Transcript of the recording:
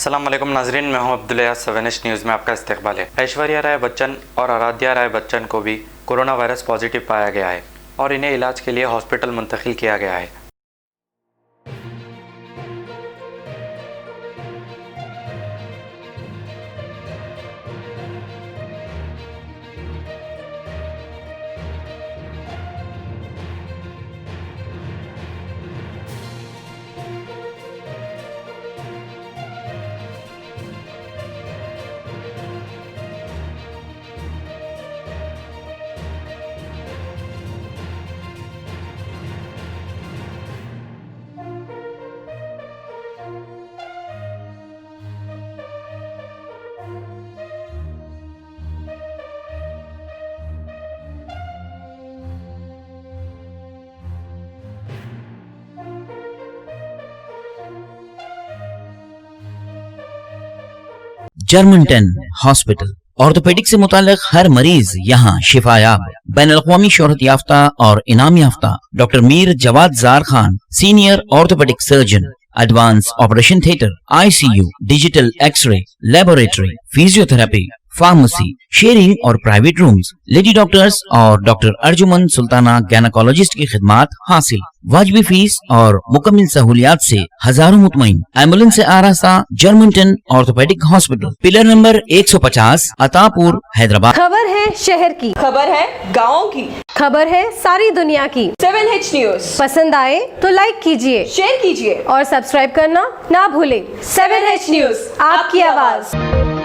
अस्सलाम वालेकुम नाजरीन, मैं हूं अब्दुल सवेनिश न्यूज़ में आपका इस्तकबाल है। ऐश्वर्या राय बच्चन और आराध्या राय बच्चन को भी कोरोना वायरस पॉजिटिव पाया गया है और इन्हें इलाज के लिए हॉस्पिटल मुंतकिल किया गया है। जर्मनटन हॉस्पिटल ऑर्थोपेडिक से मुताल्लिक हर मरीज यहाँ शिफायाब। बैनुल-अक़वामी शोहरत याफ्ता और इनाम याफ्ता doctor Mir Jawad Zar Khan, senior orthopaedic surgeon, advance operation theatre, ICU, digital x ray, laboratory, physiotherapy, pharmacy, sharing और प्राइवेट रूम्स, लेडी डॉक्टर्स और डॉक्टर अर्जुमन सुल्ताना गैनकोलॉजिस्ट की खिदमात हासिल। वाजिबी फीस और मुकम्मल सहूलियात से हजारों मुतमईन। एम्बुलेंस से आरास्ता Germanton orthopaedic hospital, pillar number 150, Attapur, Hyderabad. खबर है शहर की, खबर है गाँव की, खबर है सारी दुनिया की। 7H न्यूज पसंद आए तो लाइक कीजिए, शेयर कीजिए और सब्सक्राइब करना ना भूले। 7H न्यूज, आपकी आवाज।